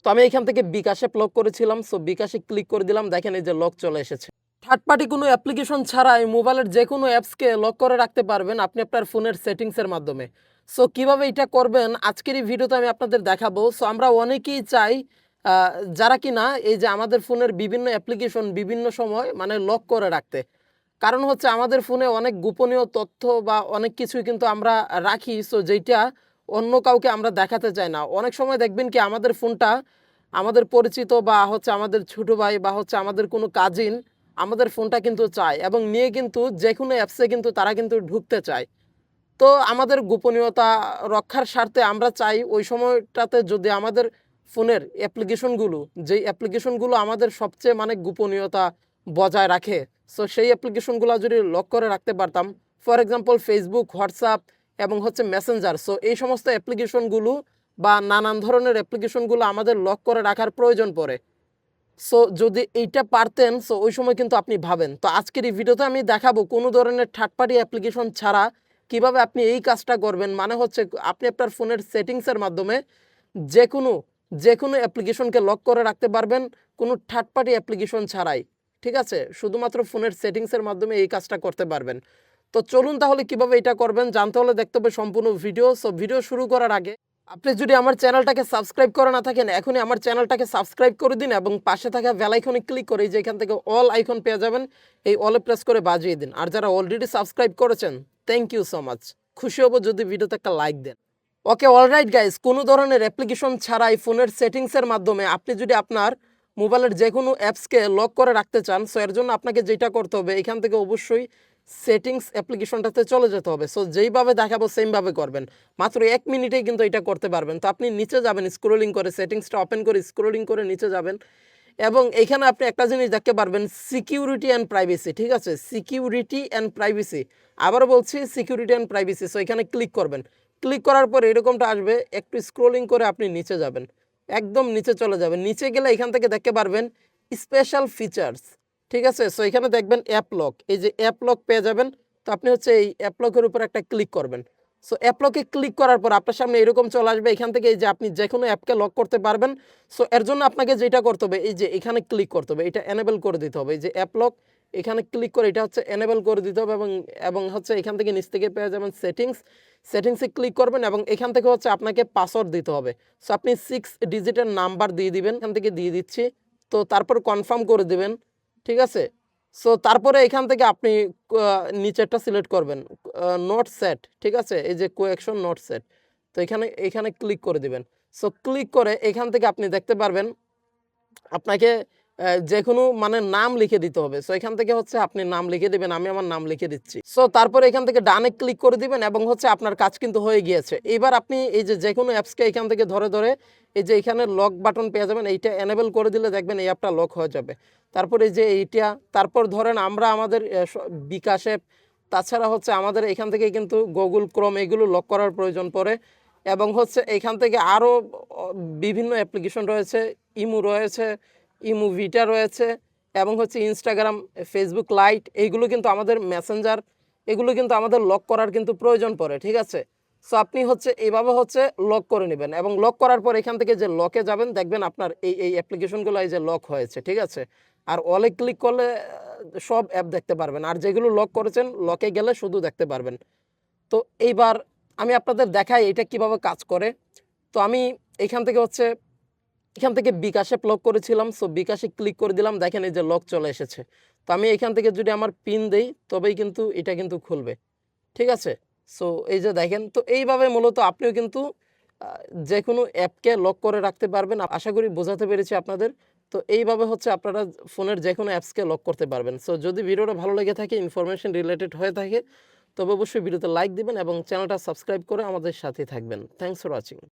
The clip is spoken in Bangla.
তো আমি এখান থেকে বিকাশ অ্যাপ লক করেছিলাম। সো বিকাশে ক্লিক করে দিলাম, দেখেন এই যে লক চলে এসেছে। থার্ড পার্টি কোনো অ্যাপ্লিকেশন ছাড়াই মোবাইলের যেকোনো অ্যাপসকে লক করে রাখতে পারবেন আপনি আপনার ফোনের সেটিংসের মাধ্যমে। সো কিভাবে এটা করবেন আজকের এই ভিডিওতে আমি আপনাদের দেখাবো। সো আমরা অনেকেই চাই আ যারা কিনা এই যে আমাদের ফোনের বিভিন্ন অ্যাপ্লিকেশন বিভিন্ন সময় মানে লক করে রাখতে। কারণ হচ্ছে আমাদের ফোনে অনেক গোপনীয় তথ্য বা অনেক কিছুই কিন্তু আমরা রাখি। সো যেইটা অন্য কাউকে আমরা দেখাতে চাই না। অনেক সময় দেখবেন কি আমাদের ফোনটা আমাদের পরিচিত বা হচ্ছে আমাদের ছোট ভাই বা হচ্ছে আমাদের কোনো কাজিন আমাদের ফোনটা কিন্তু চায় এবং নিয়ে কিন্তু যেকোনো অ্যাপসে কিন্তু তারা কিন্তু ঢুকতে চায়। তো আমাদের গোপনীয়তা রক্ষার স্বার্থে আমরা চাই ওই সময়টাতে যদি আমাদের ফোনের অ্যাপ্লিকেশনগুলো যেই অ্যাপ্লিকেশনগুলো আমাদের সবচেয়ে মানে গোপনীয়তা বজায় রাখে, সো সেই অ্যাপ্লিকেশনগুলো যদি লক করে রাখতে পারতাম, ফর এক্সাম্পল ফেসবুক, হোয়াটসঅ্যাপ এবং হচ্ছে মেসেঞ্জার। সো এই সমস্ত অ্যাপ্লিকেশনগুলো বা নানান ধরনের অ্যাপ্লিকেশনগুলো আমাদের লক করে রাখার প্রয়োজন পড়ে। সো যদি এইটা পারতেন, সো ওই সময় কিন্তু আপনি ভাবেন। তো আজকের এই ভিডিওতে আমি দেখাবো কোনো ধরনের থার্ড পার্টি অ্যাপ্লিকেশন ছাড়া কিভাবে আপনি এই কাজটা করবেন। মানে হচ্ছে আপনি আপনার ফোনের সেটিংসের মাধ্যমে যেকোনো যেকোনো অ্যাপ্লিকেশনকে লক করে রাখতে পারবেন কোনো থার্ড পার্টি অ্যাপ্লিকেশন ছাড়াই। ঠিক আছে? শুধুমাত্র ফোনের সেটিংসের মাধ্যমে এই কাজটা করতে পারবেন। তো চলুন তাহলে কিভাবে এটা করবেন জানতে হলে দেখতে হবে সম্পূর্ণ ভিডিও। সো ভিডিও শুরু করার আগে আপনি যদি আমার চ্যানেলটাকে সাবস্ক্রাইব করে না থাকেন, এখনই আমার চ্যানেলটাকে সাবস্ক্রাইব করে দিন এবং পাশে থাকা বেল আইকনে ক্লিক করে এই যে এখান থেকে অল আইকন পেয়ে যাবেন, এই অলে প্রেস করে বাজিয়ে দিন। আর যারা অলরেডি সাবস্ক্রাইব করেছেন, থ্যাংক ইউ সো মাচ। খুশি হব যদি ভিডিওতে একটা লাইক দেন। ওকে, অলরাইট গাইস, কোনো ধরনের অ্যাপ্লিকেশন ছাড়াই ফোনের সেটিংসের মাধ্যমে আপনি যদি আপনার মোবাইলের যেকোনো অ্যাপসকে লক করে রাখতে চান, সো এর জন্য আপনাকে যেটা করতে হবে এখান থেকে অবশ্যই সেটিংস অ্যাপ্লিকেশনটাতে চলে যেতে হবে। সো যেইভাবে দেখাবো সেমভাবে করবেন, মাত্র 1 মিনিটেই কিন্তু এটা করতে পারবেন। তো আপনি নিচে যাবেন, স্ক্রলিং করে সেটিংসটা ওপেন করে স্ক্রলিং করে নিচে যাবেন এবং এখানে আপনি একটা জিনিস দেখতে পারবেন, সিকিউরিটি অ্যান্ড প্রাইভেসি। ঠিক আছে? সিকিউরিটি অ্যান্ড প্রাইভেসি, আবারও বলছি সিকিউরিটি অ্যান্ড প্রাইভেসি। সো এখানে ক্লিক করবেন। ক্লিক করার পর এরকমটা আসবে, একটু স্ক্রলিং করে আপনি নিচে যাবেন, একদম নিচে চলে যাবেন। নিচে গেলে এখান থেকে দেখতে পারবেন স্পেশাল ফিচার্স। ঠিক আছে? সো এখানে দেখবেন অ্যাপ লক, এই যে অ্যাপ লক পেয়ে যাবেন। তো আপনি হচ্ছে এই অ্যাপ লকের উপর একটা ক্লিক করবেন। সো অ্যাপ লকে ক্লিক করার পর আপনার সামনে এরকম চলে আসবে, এখান থেকে এই যে আপনি যেকোনো অ্যাপকে লক করতে পারবেন। সো এর জন্য আপনাকে যেটা করতে হবে এই যে এখানে ক্লিক করতে হবে, এটা এনেবল করে দিতে হবে। এই যে অ্যাপ লক, এখানে ক্লিক করে এটা হচ্ছে এনেবল করে দিতে হবে এবং এবং হচ্ছে এখান থেকে নিচ থেকে পেয়ে যাবেন সেটিংস। সেটিংসে ক্লিক করবেন এবং এখান থেকে হচ্ছে আপনাকে পাসওয়ার্ড দিতে হবে। সো আপনি 6 ডিজিটের নাম্বার দিয়ে দিবেন, এখান থেকে দিয়ে দিচ্ছি। তো তারপর কনফার্ম করে দিবেন। ঠিক আছে? সো তারপরে এখান থেকে আপনি নিচেরটা সিলেক্ট করবেন, নোট সেট। ঠিক আছে? এই যে কোয়েকশন নোট সেট। তো এখানে এখানে ক্লিক করে দিবেন। সো ক্লিক করে এখান থেকে আপনি দেখতে পারবেন আপনাকে যেকোনো মানে নাম লিখে দিতে হবে। সো এখান থেকে হচ্ছে আপনি নাম লিখে দিবেন। আমি আমার নাম লিখে দিচ্ছি। সো তারপরে এখান থেকে ডানে ক্লিক করে দিবেন এবং হচ্ছে আপনার কাজ কিন্তু হয়ে গিয়েছে। এবার আপনি এই যে যেকোনো অ্যাপসকে এখান থেকে ধরে ধরে এই যে এখানে লক বাটন পেয়ে যাবেন, এইটা এনেবল করে দিলে দেখবেন এই অ্যাপটা লক হয়ে যাবে। তারপরে এই যে এইটা, তারপর ধরেন আমরা আমাদের বিকাশ অ্যাপ, তাছাড়া হচ্ছে আমাদের এখান থেকে কিন্তু গুগল ক্রোম এগুলো লক করার প্রয়োজন পড়ে এবং হচ্ছে এখান থেকে আরও বিভিন্ন অ্যাপ্লিকেশন রয়েছে, ইমো রয়েছে, ইমো ভিটা রয়েছে এবং হচ্ছে ইনস্টাগ্রাম, ফেসবুক লাইট, এইগুলো কিন্তু আমাদের মেসেঞ্জার, এগুলো কিন্তু আমাদের লক করার কিন্তু প্রয়োজন পড়ে। ঠিক আছে? সো আপনি হচ্ছে এইভাবে হচ্ছে লক করে নেবেন এবং লক করার পর এখান থেকে যে লকে যাবেন দেখবেন আপনার এই অ্যাপ্লিকেশনগুলো এই যে লক হয়েছে। ঠিক আছে? আর অলে ক্লিক করলে সব অ্যাপ দেখতে পারবেন, আর যেগুলো লক করেছেন লকে গেলে শুধু দেখতে পারবেন। তো এইবার আমি আপনাদের দেখাই এটা কিভাবে কাজ করে। তো আমি এখান থেকে হচ্ছে এখান থেকে বিকাশে লক করেছিলাম। সো বিকাশে ক্লিক করে দিলাম, দেখেন এই যে লক চলে এসেছে। তো আমি এখান থেকে যদি আমার পিন দেই তবেই কিন্তু এটা কিন্তু খুলবে। ঠিক আছে? সো এই যে দেখেন, তো এইভাবে মূলত আপনিও কিন্তু আ যেকোনো অ্যাপকে লক করে রাখতে পারবেন। আশা করি বোঝাতে পেরেছি আপনাদের। তো এইভাবে হচ্ছে আপনারা ফোনের যেকোনো অ্যাপসকে লক করতে পারবেন। সো যদি ভিডিওটা ভালো লেগে থাকে, ইনফরমেশন রিলেটেড হয়ে থাকে, তবে অবশ্যই ভিডিওতে লাইক দিবেন এবং চ্যানেলটা সাবস্ক্রাইব করে আমাদের সাথেই থাকবেন। Thanks for watching.